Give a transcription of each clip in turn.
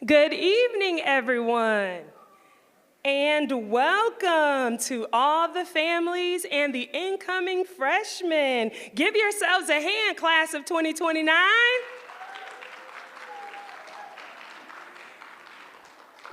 Good evening, everyone, and welcome to all the families and the incoming freshmen. Give yourselves a hand, class of 2029.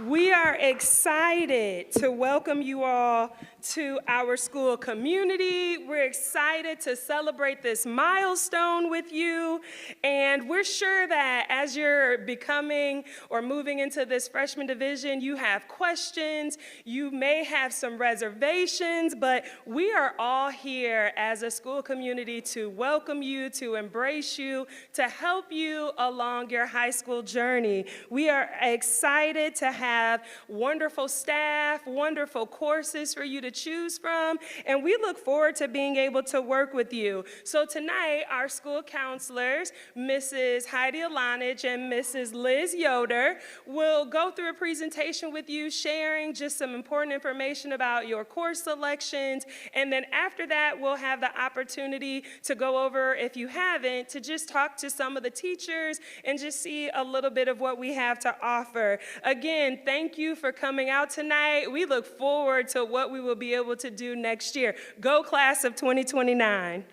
We are excited to welcome you all to our school community. We're excited to celebrate this milestone with you. And we're sure that as you're becoming or moving into this freshman division, you have questions, you may have some reservations, but we are all here as a school community to welcome you, to embrace you, to help you along your high school journey. We are excited to have wonderful staff, wonderful courses for you to choose from, and we look forward to being able to work with you. So tonight, our school counselors, Mrs. Heidi Elonich and Mrs. Liz Yoder, will go through a presentation with you, sharing just some important information about your course selections, and then after that, we'll have the opportunity to go over, if you haven't, to just talk to some of the teachers and just see a little bit of what we have to offer. Again, thank you for coming out tonight. We look forward to what we will be able to do next year. Go class of 2029.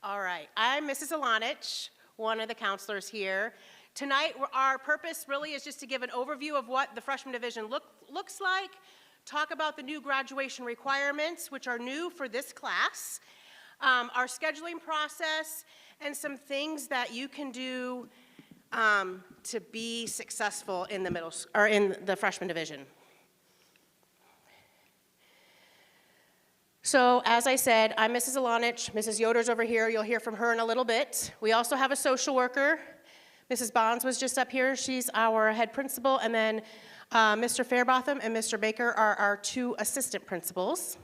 All right, I'm Mrs. Elonich, one of the counselors here. Tonight, our purpose really is just to give an overview of what the freshman division looks like, talk about the new graduation requirements, which are new for this class, our scheduling process, and some things that you can do to be successful in the freshman division. So, as I said, I'm Mrs. Elonich. Mrs. Yoder's over here. You'll hear from her in a little bit. We also have a social worker. Mrs. Bonds was just up here. She's our head principal. And then Mr. Fairbotham and Mr. Baker are our two assistant principals.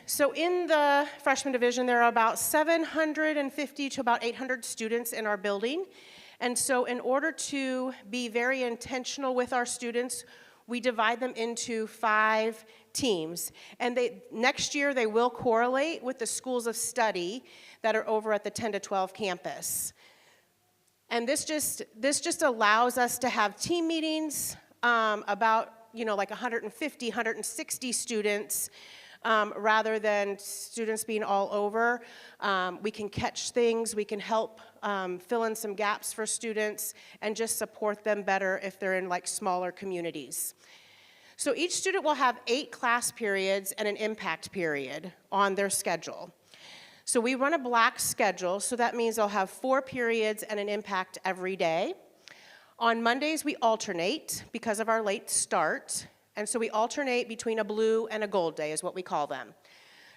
So in the freshman division, there are about 750 to about 800 students in our building. And so in order to be very intentional with our students, we divide them into 5 teams. And next year, they will correlate with the schools of study that are over at the 10 to 12 campus. And this just allows us to have team meetings about, like 150, 160 students, rather than students being all over. We can catch things, we can help fill in some gaps for students, and just support them better if they're in smaller communities. So each student will have 8 class periods and an impact period on their schedule. So we run a block schedule, so that means they'll have 4 periods and an impact every day. On Mondays, we alternate because of our late start, and so we alternate between a blue and a gold day is what we call them.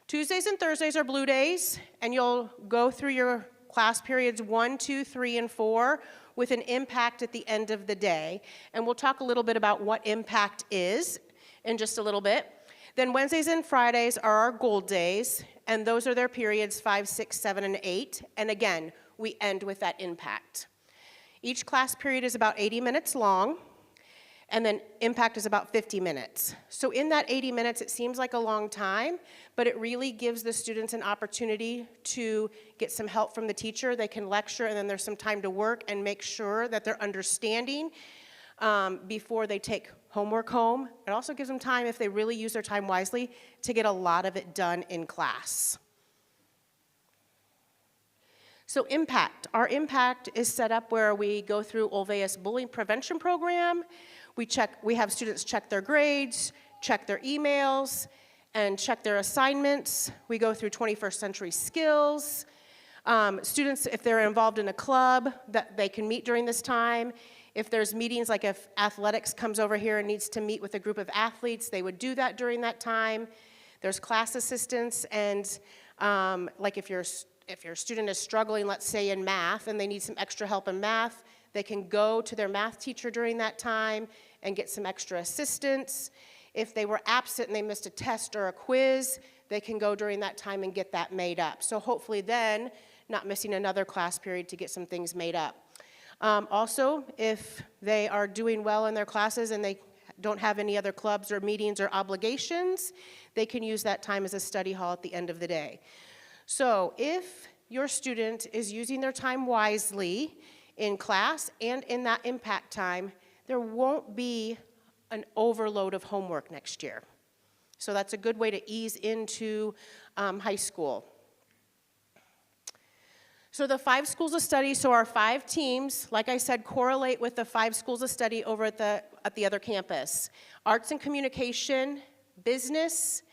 Tuesdays and Thursdays are blue days, and you'll go through your class periods 1, 2, 3, and 4 with an impact at the end of the day. And we'll talk a little bit about what impact is in just a little bit. Then Wednesdays and Fridays are our gold days, and those are their periods 5, 6, 7, and 8. And again, we end with that impact. Each class period is about 80 minutes long, and then impact is about 50 minutes. So in that 80 minutes, it seems like a long time, but it really gives the students an opportunity to get some help from the teacher. They can lecture, and then there's some time to work and make sure that they're understanding before they take homework home. It also gives them time, if they really use their time wisely, to get a lot of it done in class. So impact. Our impact is set up where we go through Olveus bullying prevention program. We have students check their grades, check their emails, and check their assignments. We go through 21st century skills. Students, if they're involved in a club, that they can meet during this time. If there's meetings, like if athletics comes over here and needs to meet with a group of athletes, they would do that during that time. There's class assistance, and like if your student is struggling, let's say in math, and they need some extra help in math, they can go to their math teacher during that time and get some extra assistance. If they were absent and they missed a test or a quiz, they can go during that time and get that made up. So hopefully then, not missing another class period to get some things made up. Also, if they are doing well in their classes and they don't have any other clubs or meetings or obligations, they can use that time as a study hall at the end of the day. So if your student is using their time wisely in class and in that impact time, there won't be an overload of homework next year. So that's a good way to ease into high school. So the 5 schools of study, so our 5 teams, like I said, correlate with the 5 schools of study over at the other campus. Arts and communication, business,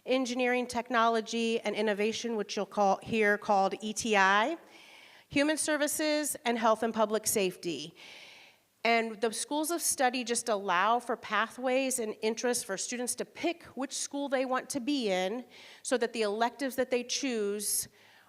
engineering, technology, and innovation, which you'll call here called ETI, human services, and health and public safety. And the schools of study just allow for pathways and interests for students to pick which school they want to be in so that the electives that they choose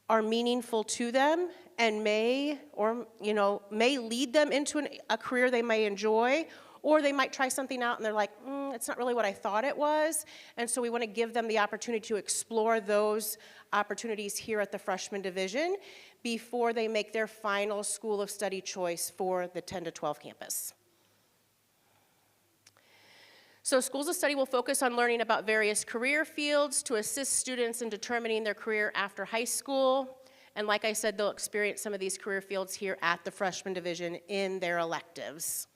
are meaningful to them and may lead them into a career they may enjoy, or they might try something out and they're like, it's not really what I thought it was. And so we want to give them the opportunity to explore those opportunities here at the Freshman Division before they make their final school of study choice for the 10 to 12 campus. So schools of study will focus on learning about various career fields to assist students in determining their career after high school. And like I said, they'll experience some of these career fields here at the Freshman Division in their electives.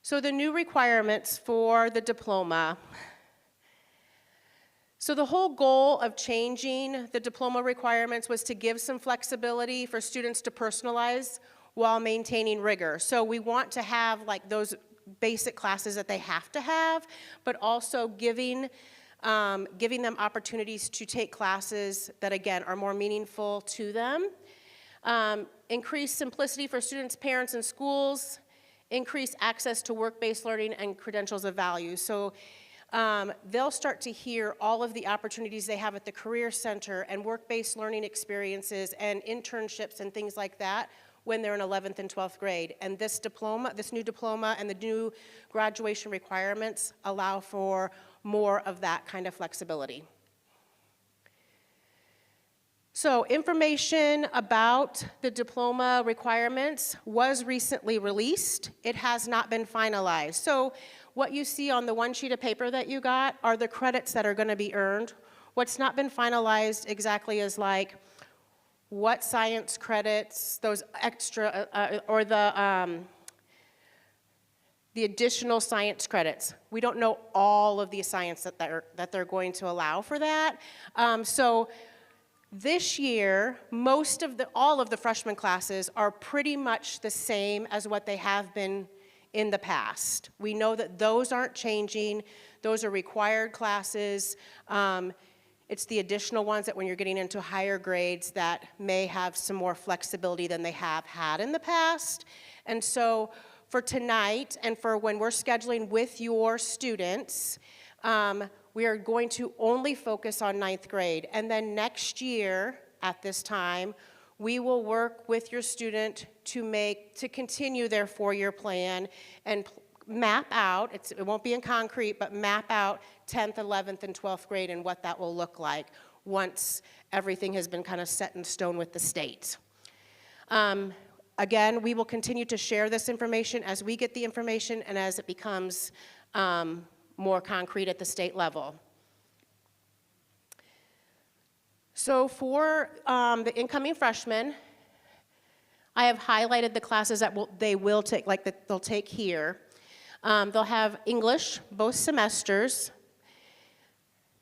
So the new requirements for the diploma. So the whole goal of changing the diploma requirements was to give some flexibility for students to personalize while maintaining rigor. So we want to have like those basic classes that they have to have, but also giving them opportunities to take classes that, again, are more meaningful to them. Increase simplicity for students, parents, and schools. Increase access to work-based learning and credentials of value. So they'll start to hear all of the opportunities they have at the Career Center and work-based learning experiences and internships and things like that when they're in 11th and 12th grade. And this new diploma and the new graduation requirements allow for more of that kind of flexibility. So information about the diploma requirements was recently released. It has not been finalized. So what you see on the one sheet of paper that you got are the credits that are going to be earned. What's not been finalized exactly is like what science credits, those extra, or the additional science credits. We don't know all of the science that they're going to allow for that. So this year, all of the freshman classes are pretty much the same as what they have been in the past. We know that those aren't changing. Those are required classes. It's the additional ones that when you're getting into higher grades that may have some more flexibility than they have had in the past. And so for tonight and for when we're scheduling with your students, we are going to only focus on 9th grade. And then next year at this time, we will work with your student to continue their 4-year plan and map out, it won't be in concrete, but map out 10th, 11th, and 12th grade and what that will look like once everything has been kind of set in stone with the state. Again, we will continue to share this information as we get the information and as it becomes more concrete at the state level. So for the incoming freshmen, I have highlighted the classes that they will take, like that they'll take here. They'll have English, both semesters.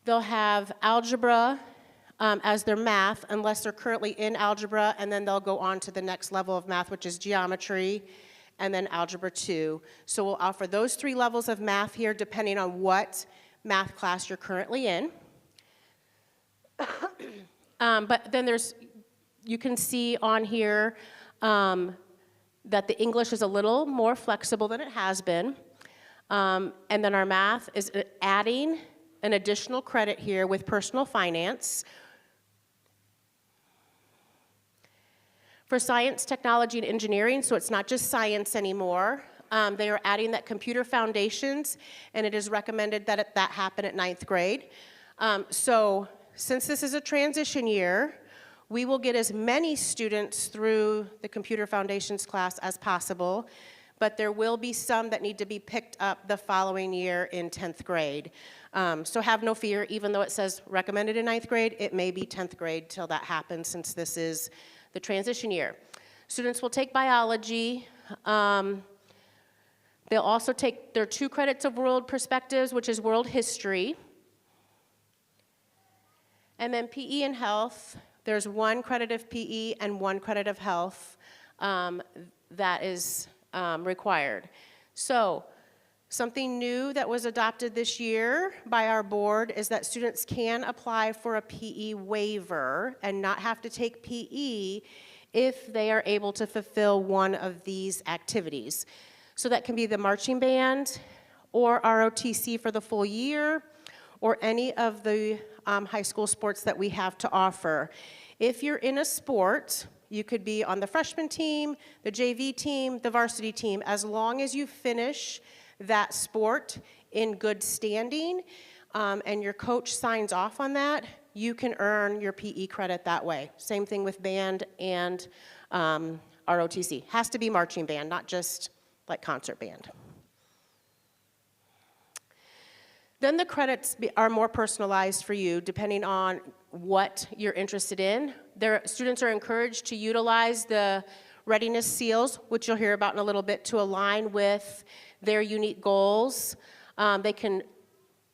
They'll have algebra as their math, unless they're currently in algebra, and then they'll go on to the next level of math, which is geometry, and then algebra 2. So we'll offer those 3 levels of math here, depending on what math class you're currently in. But then you can see on here that the English is a little more flexible than it has been. And then our math is adding an additional credit here with personal finance. For science, technology, and engineering, so it's not just science anymore. They are adding that computer foundations, and it is recommended that that happen at 9th grade. So since this is a transition year, we will get as many students through the computer foundations class as possible, but there will be some that need to be picked up the following year in 10th grade. So have no fear, even though it says recommended in 9th grade, it may be 10th grade till that happens, since this is the transition year. Students will take biology. They'll also take their 2 credits of world perspectives, which is world history. And then PE and health, there's 1 credit of PE and 1 credit of health that is required. So something new that was adopted this year by our board is that students can apply for a PE waiver and not have to take PE if they are able to fulfill one of these activities. So that can be the marching band or ROTC for the full year, or any of the high school sports that we have to offer. If you're in a sport, you could be on the freshman team, the JV team, the varsity team, as long as you finish that sport in good standing, and your coach signs off on that, you can earn your PE credit that way. Same thing with band and ROTC. Has to be marching band, not just like concert band. Then the credits are more personalized for you depending on what you're interested in. Students are encouraged to utilize the readiness seals, which you'll hear about in a little bit, to align with their unique goals. They can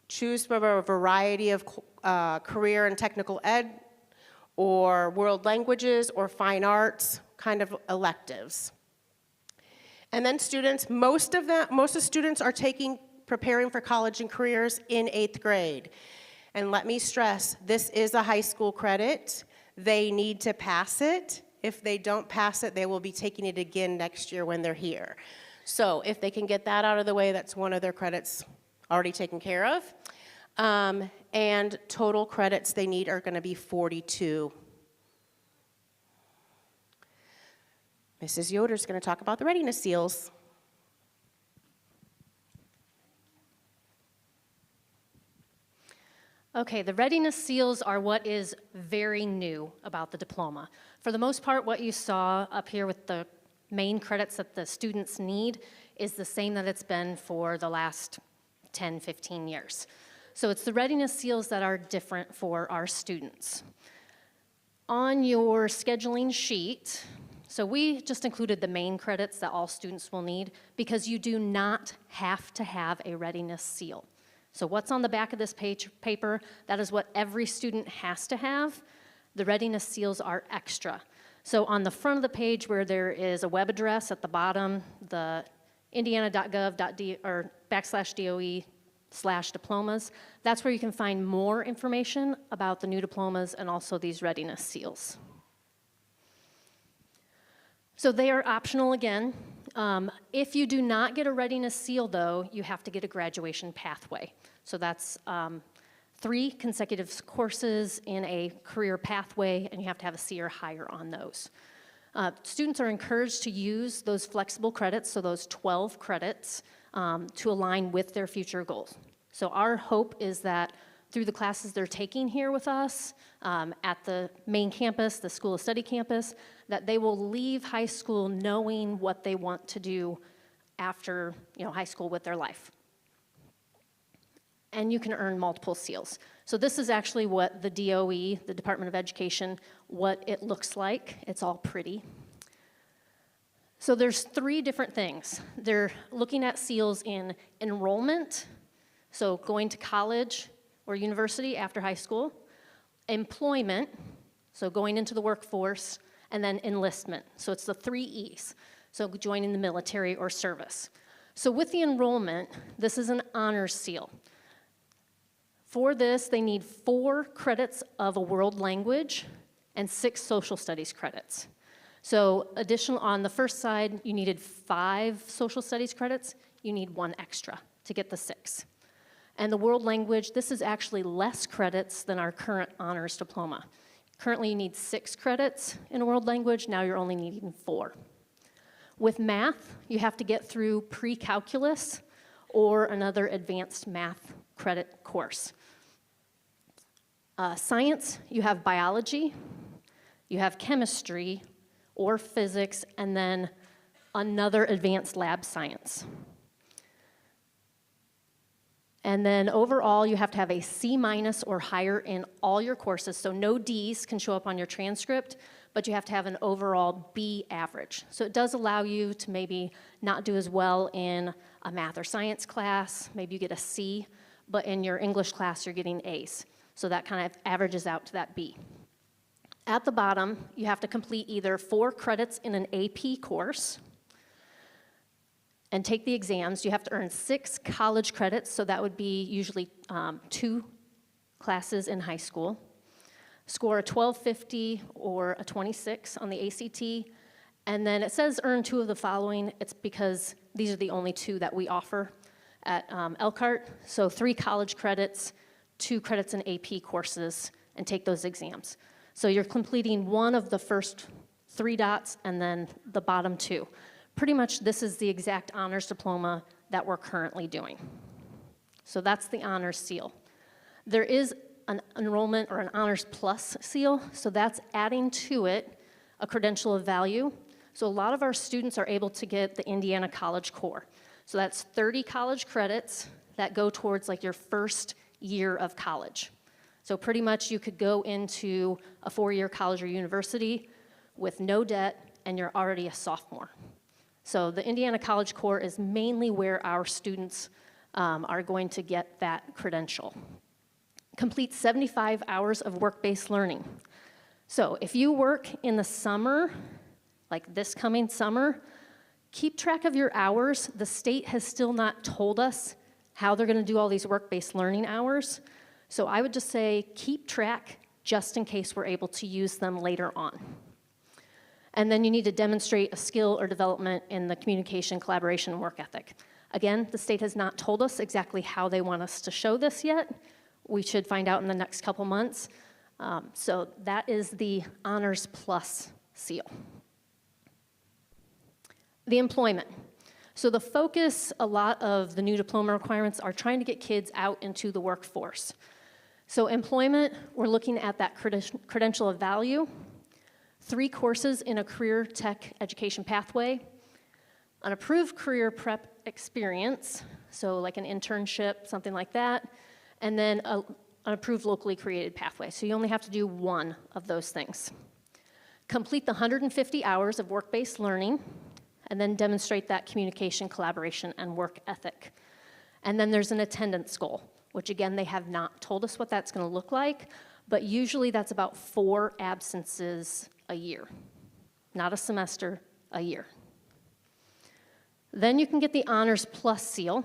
choose from a variety of career and technical ed, or world languages, or fine arts kind of electives. And then students, most of the students are preparing for college and careers in 8th grade. And let me stress, this is a high school credit. They need to pass it. If they don't pass it, they will be taking it again next year when they're here. So if they can get that out of the way, that's one of their credits already taken care of. And total credits they need are going to be 42. Mrs. Yoder is going to talk about the readiness seals. Okay, the readiness seals are what is very new about the diploma. For the most part, what you saw up here with the main credits that the students need is the same that it's been for the last 10, 15 years. So it's the readiness seals that are different for our students. On your scheduling sheet, so we just included the main credits that all students will need because you do not have to have a readiness seal. So what's on the back of this paper, that is what every student has to have. The readiness seals are extra. So on the front of the page where there is a web address at the bottom, the indiana.gov/DOE/diplomas, that's where you can find more information about the new diplomas and also these readiness seals. So they are optional again. If you do not get a readiness seal, though, you have to get a graduation pathway. So that's 3 consecutive courses in a career pathway, and you have to have a C or higher on those. Students are encouraged to use those flexible credits, so those 12 credits, to align with their future goals. So our hope is that through the classes they're taking here with us at the main campus, the School of Study campus, that they will leave high school knowing what they want to do after high school with their life. And you can earn multiple seals. So this is actually what the DOE, the Department of Education, what it looks like. It's all pretty. So there's 3 different things. They're looking at seals in enrollment, so going to college or university after high school, employment, so going into the workforce, and then enlistment. So it's the 3 E's, so joining the military or service. So with the enrollment, this is an honors seal. For this, they need 4 credits of a world language and 6 social studies credits. So additional, on the first side, you needed 5 social studies credits. You need 1 extra to get the 6. And the world language, this is actually less credits than our current honors diploma. Currently, you need 6 credits in a world language. Now you're only needing 4. With math, you have to get through pre-calculus or another advanced math credit course. Science, you have biology, you have chemistry or physics, and then another advanced lab science. And then overall, you have to have a C- or higher in all your courses, so no Ds can show up on your transcript, but you have to have an overall B average. So it does allow you to maybe not do as well in a math or science class, maybe you get a C, but in your English class, you're getting A's. So that kind of averages out to that B. At the bottom, you have to complete either 4 credits in an AP course and take the exams. You have to earn 6 college credits, so that would be usually 2 classes in high school. Score a 1250 or a 26 on the ACT, and then it says earn 2 of the following. It's because these are the only 2 that we offer at Elkhart. So 3 college credits, 2 credits in AP courses, and take those exams. So you're completing 1 of the first 3 dots and then the bottom 2. Pretty much this is the exact honors diploma that we're currently doing. So that's the honors seal. There is an enrollment or an honors plus seal, so that's adding to it a credential of value. So a lot of our students are able to get the Indiana College Core. So that's 30 college credits that go towards like your first year of college. So pretty much you could go into a 4-year college or university with no debt and you're already a sophomore. So the Indiana College Core is mainly where our students are going to get that credential. Complete 75 hours of work-based learning. So if you work in the summer, like this coming summer, keep track of your hours. The state has still not told us how they're gonna do all these work-based learning hours. So I would just say keep track just in case we're able to use them later on. And then you need to demonstrate a skill or development in the communication, collaboration, and work ethic. Again, the state has not told us exactly how they want us to show this yet. We should find out in the next couple months. So that is the Honors Plus seal. The employment. So the focus, a lot of the new diploma requirements are trying to get kids out into the workforce. So employment, we're looking at that credential of value, 3 courses in a career tech education pathway, an approved career prep experience, so like an internship, something like that, and then an approved locally created pathway. So you only have to do 1 of those things. Complete the 150 hours of work-based learning, and then demonstrate that communication, collaboration, and work ethic. And then there's an attendance goal, which again, they have not told us what that's gonna look like, but usually that's about 4 absences a year. Not a semester, a year. Then you can get the Honors Plus seal.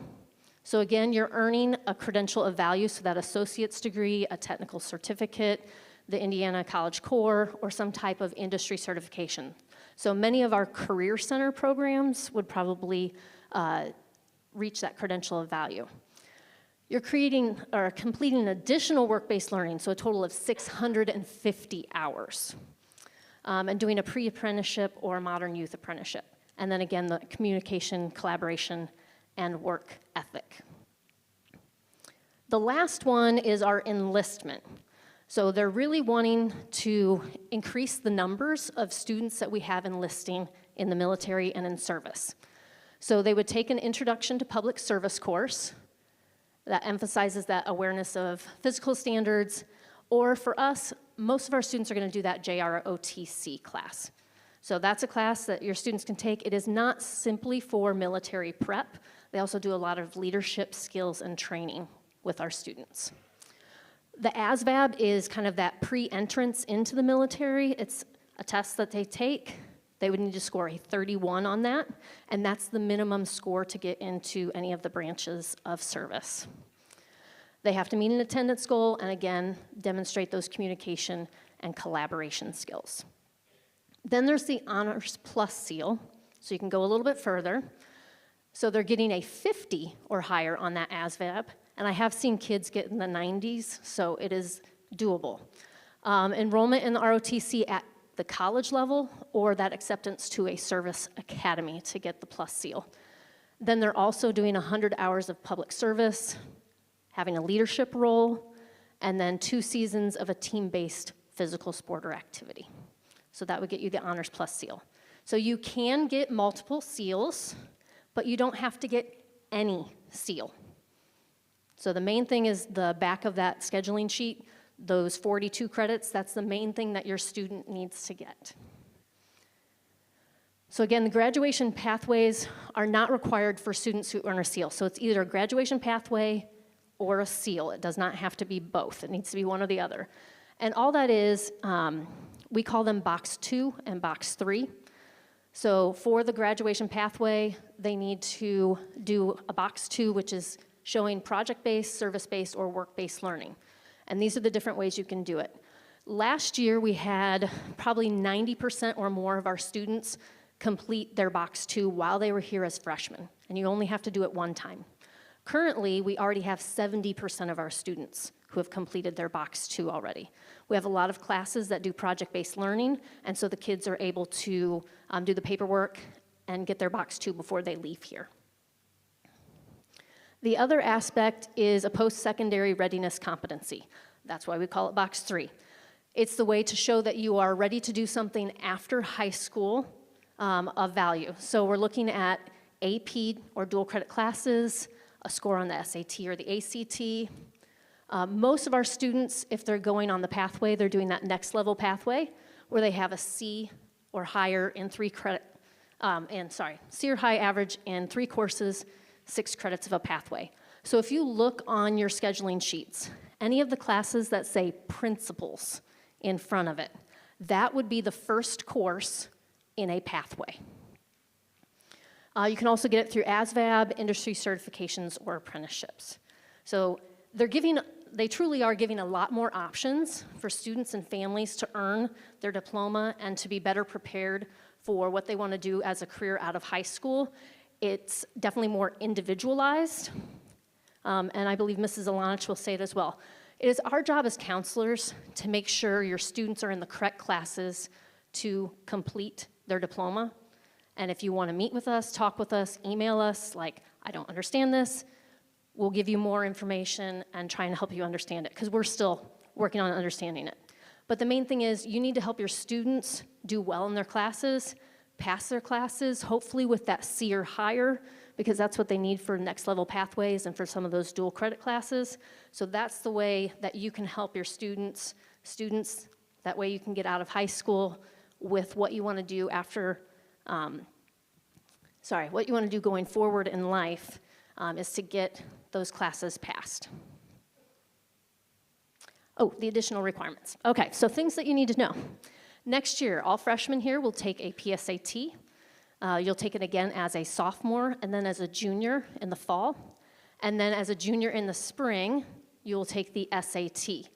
So again, you're earning a credential of value, so that associate's degree, a technical certificate, the Indiana College Core, or some type of industry certification. So many of our career center programs would probably reach that credential of value. You're creating or completing additional work-based learning, so a total of 650 hours, and doing a pre-apprenticeship or a modern youth apprenticeship. And then again, the communication, collaboration, and work ethic. The last one is our enlistment. So they're really wanting to increase the numbers of students that we have enlisting in the military and in service. So they would take an introduction to public service course that emphasizes that awareness of physical standards, or for us, most of our students are gonna do that JROTC class. So that's a class that your students can take. It is not simply for military prep. They also do a lot of leadership skills and training with our students. The ASVAB is kind of that pre-entrance into the military. It's a test that they take. They would need to score a 31 on that, and that's the minimum score to get into any of the branches of service. They have to meet an attendance goal, and again, demonstrate those communication and collaboration skills. Then there's the Honors Plus seal, so you can go a little bit further. So they're getting a 50 or higher on that ASVAB, and I have seen kids get in the 90s, so it is doable. Enrollment in the ROTC at the college level or that acceptance to a service academy to get the plus seal. Then they're also doing 100 hours of public service, having a leadership role, and then 2 seasons of a team-based physical sport or activity. So that would get you the Honors Plus seal. So you can get multiple seals, but you don't have to get any seal. So the main thing is the back of that scheduling sheet, those 42 credits, that's the main thing that your student needs to get. So again, the graduation pathways are not required for students who earn a seal. So it's either a graduation pathway or a seal. It does not have to be both. It needs to be one or the other. And all that is, we call them box 2 and box 3. So for the graduation pathway, they need to do a box 2, which is showing project-based, service-based, or work-based learning. And these are the different ways you can do it. Last year, we had probably 90% or more of our students complete their box 2 while they were here as freshmen, and you only have to do it one time. Currently, we already have 70% of our students who have completed their box 2 already. We have a lot of classes that do project-based learning, and so the kids are able to do the paperwork and get their box 2 before they leave here. The other aspect is a post-secondary readiness competency. That's why we call it box 3. It's the way to show that you are ready to do something after high school of value. So we're looking at AP or dual credit classes, a score on the SAT or the ACT. Most of our students, if they're going on the pathway, they're doing that next level pathway where they have a C or higher in C or high average in 3 courses, 6 credits of a pathway. So if you look on your scheduling sheets, any of the classes that say principles in front of it, that would be the first course in a pathway. You can also get it through ASVAB, industry certifications, or apprenticeships. So they truly are giving a lot more options for students and families to earn their diploma and to be better prepared for what they want to do as a career out of high school. It's definitely more individualized, and I believe Mrs. Elonich will say it as well. It is our job as counselors to make sure your students are in the correct classes to complete their diploma. And if you want to meet with us, talk with us, email us, like, I don't understand this, we'll give you more information and try and help you understand it, because we're still working on understanding it. But the main thing is you need to help your students do well in their classes, pass their classes, hopefully with that C or higher, because that's what they need for next level pathways and for some of those dual credit classes. So that's the way that you can help your students, that way you can get out of high school with what you want to do after, what you want to do going forward in life is to get those classes passed. Oh, the additional requirements. Okay, so things that you need to know. Next year, all freshmen here will take a PSAT. You'll take it again as a sophomore and then as a junior in the fall. And then as a junior in the spring, you'll take the SAT.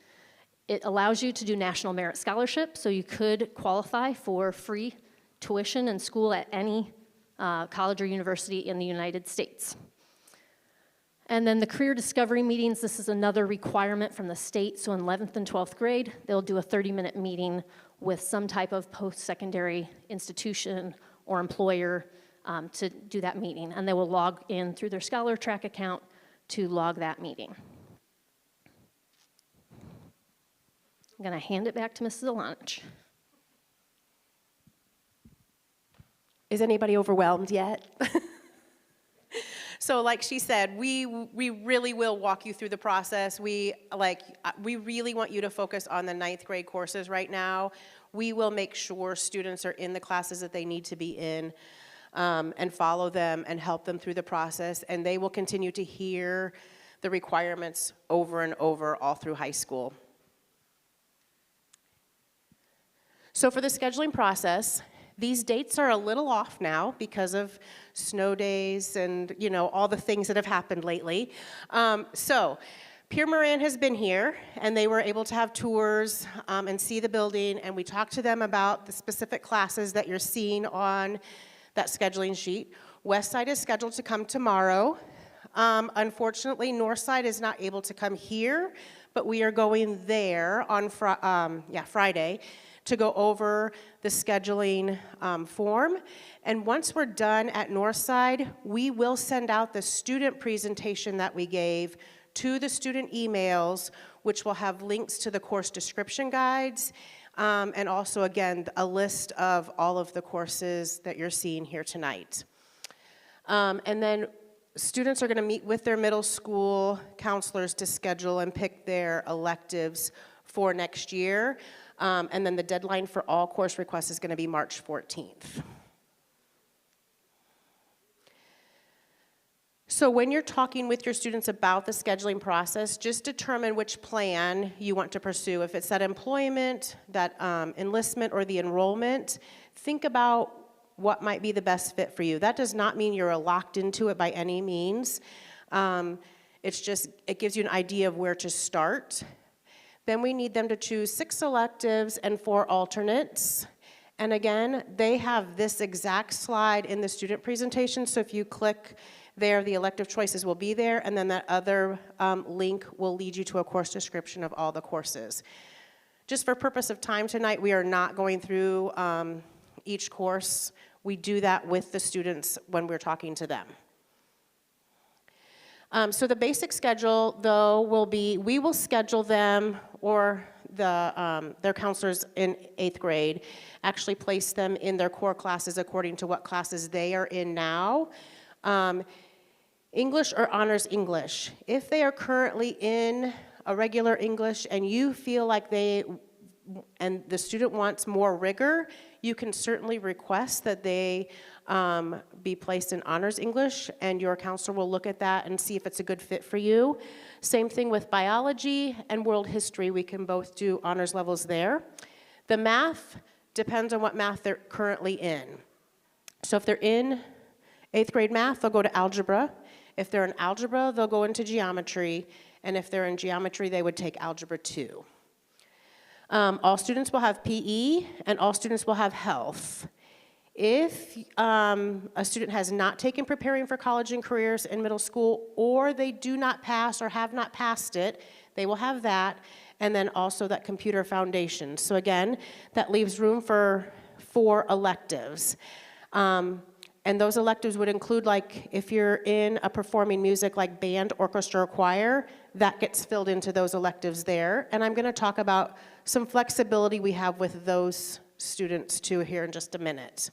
It allows you to do National Merit Scholarship, so you could qualify for free tuition in school at any college or university in the United States. And then the career discovery meetings, this is another requirement from the state. So in 11th and 12th grade, they'll do a 30-minute meeting with some type of post-secondary institution or employer to do that meeting. And they will log in through their Scholar Track account to log that meeting. I'm going to hand it back to Mrs. Elonich. Is anybody overwhelmed yet? So like she said, we really will walk you through the process. We really want you to focus on the 9th grade courses right now. We will make sure students are in the classes that they need to be in and follow them and help them through the process. And they will continue to hear the requirements over and over all through high school. So for the scheduling process, these dates are a little off now because of snow days and, all the things that have happened lately. So Pierre Moran has been here, and they were able to have tours and see the building, and we talked to them about the specific classes that you're seeing on that scheduling sheet. Westside is scheduled to come tomorrow. Unfortunately, Northside is not able to come here, but we are going there on Friday to go over the scheduling form. And once we're done at Northside, we will send out the student presentation that we gave to the student emails, which will have links to the course description guides, and also, again, a list of all of the courses that you're seeing here tonight. And then students are going to meet with their middle school counselors to schedule and pick their electives for next year. And then the deadline for all course requests is going to be March 14th. So when you're talking with your students about the scheduling process, just determine which plan you want to pursue. If it's that employment, that enlistment, or the enrollment, think about what might be the best fit for you. That does not mean you're locked into it by any means. It's just, it gives you an idea of where to start. Then we need them to choose 6 electives and 4 alternates. And again, they have this exact slide in the student presentation, so if you click there, the elective choices will be there, and then that other link will lead you to a course description of all the courses. Just for purpose of time tonight, we are not going through each course. We do that with the students when we're talking to them. So the basic schedule, though, will be, we will schedule them, or their counselors in 8th grade actually place them in their core classes according to what classes they are in now. English or honors English. If they are currently in a regular English and you feel like and the student wants more rigor, you can certainly request that they be placed in honors English, and your counselor will look at that and see if it's a good fit for you. Same thing with biology and world history. We can both do honors levels there. The math depends on what math they're currently in. So if they're in 8th grade math, they'll go to algebra. If they're in algebra, they'll go into geometry. And if they're in geometry, they would take algebra 2. All students will have PE, and all students will have health. If a student has not taken preparing for college and careers in middle school, or they do not pass or have not passed it, they will have that, and then also that computer foundation. So again, that leaves room for 4 electives. And those electives would include, like, if you're in a performing music like band, orchestra, or choir, that gets filled into those electives there. And I'm going to talk about some flexibility we have with those students too here in just a minute.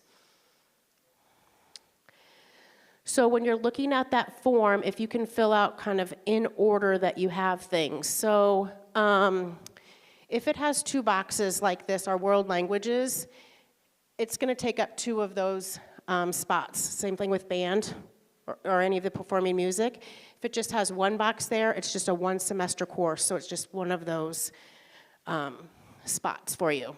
So when you're looking at that form, if you can fill out kind of in order that you have things. So if it has 2 boxes like this, our world languages, it's going to take up 2 of those spots. Same thing with band or any of the performing music. If it just has 1 box there, it's just a 1 semester course, so it's just one of those spots for you.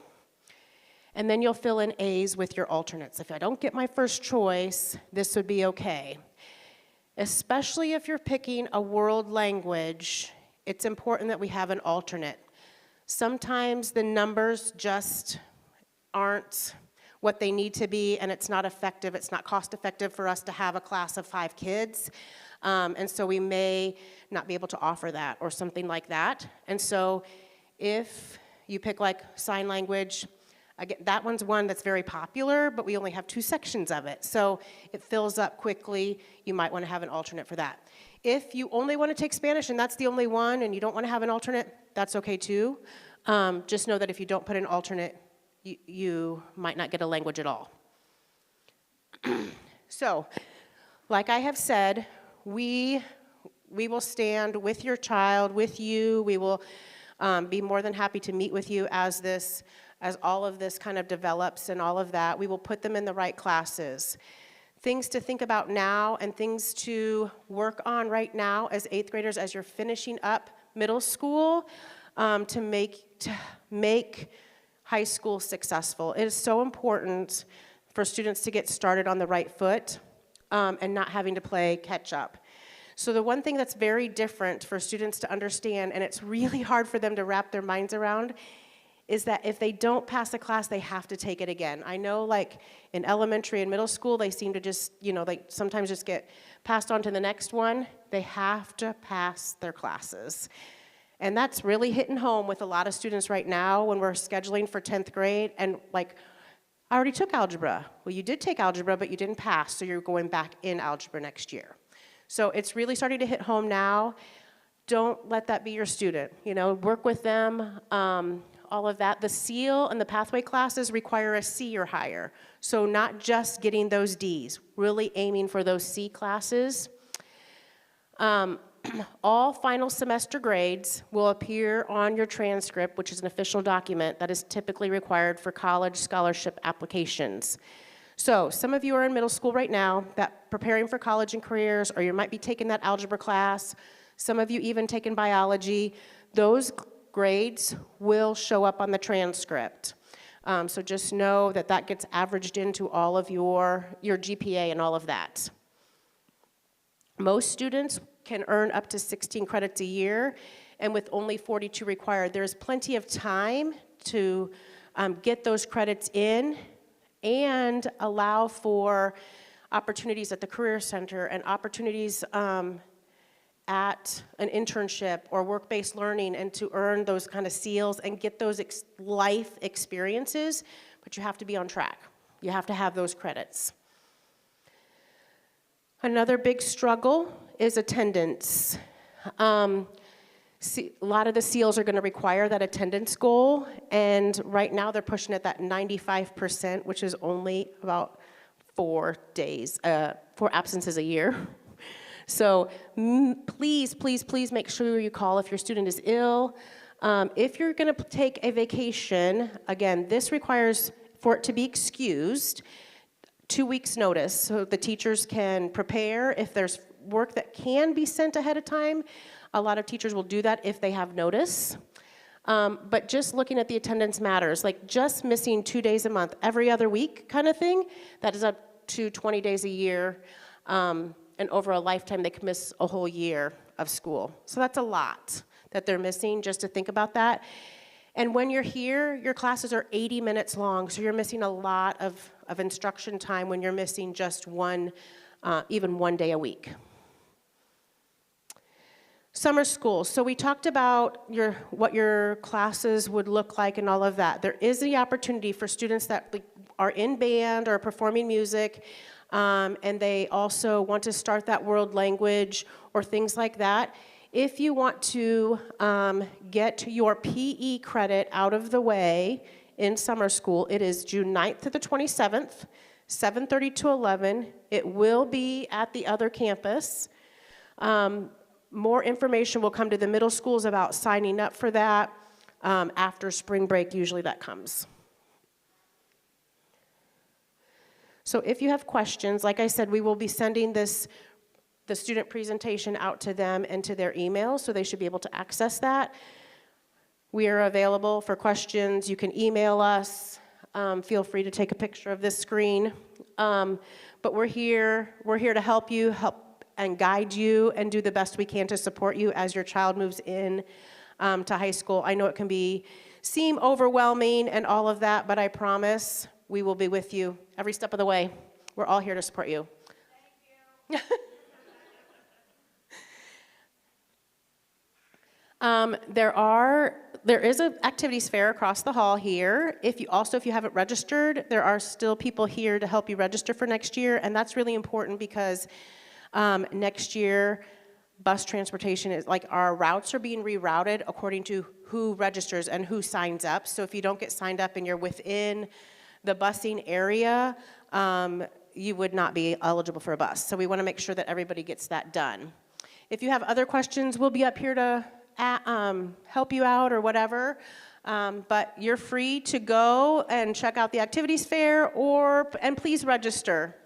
And then you'll fill in A's with your alternates. If I don't get my first choice, this would be okay. Especially if you're picking a world language, it's important that we have an alternate. Sometimes the numbers just aren't what they need to be, and it's not effective, it's not cost effective for us to have a class of 5 kids. And so we may not be able to offer that or something like that. And so if you pick like sign language, again, that one's one that's very popular, but we only have 2 sections of it. So it fills up quickly. You might want to have an alternate for that. If you only want to take Spanish and that's the only one and you don't want to have an alternate, that's okay too. Just know that if you don't put an alternate, you might not get a language at all. So, like I have said, we will stand with your child, with you. We will be more than happy to meet with you as all of this kind of develops and all of that. We will put them in the right classes. Things to think about now and things to work on right now as 8th graders as you're finishing up middle school to make high school successful. It is so important for students to get started on the right foot and not having to play catch up. So the one thing that's very different for students to understand, and it's really hard for them to wrap their minds around, is that if they don't pass a class, they have to take it again. I know, like, in elementary and middle school, they seem to just, they sometimes just get passed on to the next one. They have to pass their classes. And that's really hitting home with a lot of students right now when we're scheduling for 10th grade and like, I already took algebra. Well, you did take algebra, but you didn't pass, so you're going back in algebra next year. So it's really starting to hit home now. Don't let that be your student. You know, work with them, all of that. The SEAL and the pathway classes require a C or higher. So not just getting those Ds, really aiming for those C classes. All final semester grades will appear on your transcript, which is an official document that is typically required for college scholarship applications. So some of you are in middle school right now, that preparing for college and careers, or you might be taking that algebra class. Some of you even taking biology. Those grades will show up on the transcript. So just know that that gets averaged into all of your GPA and all of that. Most students can earn up to 16 credits a year, and with only 42 required, there's plenty of time to get those credits in and allow for opportunities at the Career Center and opportunities at an internship or work-based learning, and to earn those kind of SEALs and get those life experiences, but you have to be on track. You have to have those credits. Another big struggle is attendance. A lot of the SEALs are going to require that attendance goal, and right now they're pushing at that 95%, which is only about 4 absences a year. So please, please, please make sure you call if your student is ill. If you're going to take a vacation, again, this requires for it to be excused 2 weeks notice, so the teachers can prepare. If there's work that can be sent ahead of time, a lot of teachers will do that if they have notice. But just looking at the attendance matters, like just missing 2 days a month, every other week kind of thing, that is up to 20 days a year, and over a lifetime they could miss a whole year of school. So that's a lot that they're missing, just to think about that. And when you're here, your classes are 80 minutes long, so you're missing a lot of instruction time when you're missing just even 1 day a week. Summer school. So we talked about what your classes would look like and all of that. There is the opportunity for students that are in band or performing music, and they also want to start that world language or things like that. If you want to get your PE credit out of the way in summer school, it is June 9th to the 27th, 7:30 to 11. It will be at the other campus. More information will come to the middle schools about signing up for that after spring break. Usually that comes. So if you have questions, like I said, we will be sending the student presentation out to them and to their email, so they should be able to access that. We are available for questions. You can email us. Feel free to take a picture of this screen. But we're here to help you, and guide you, and do the best we can to support you as your child moves in to high school. I know it can seem overwhelming and all of that, but I promise we will be with you every step of the way. We're all here to support you. Thank you. There is an activities fair across the hall here. If you haven't registered, there are still people here to help you register for next year, and that's really important because next year bus transportation is our routes are being rerouted according to who registers and who signs up. So if you don't get signed up and you're within the busing area, you would not be eligible for a bus. So we want to make sure that everybody gets that done. If you have other questions, we'll be up here to help you out or whatever. But you're free to go and check out the activities fair, and please register.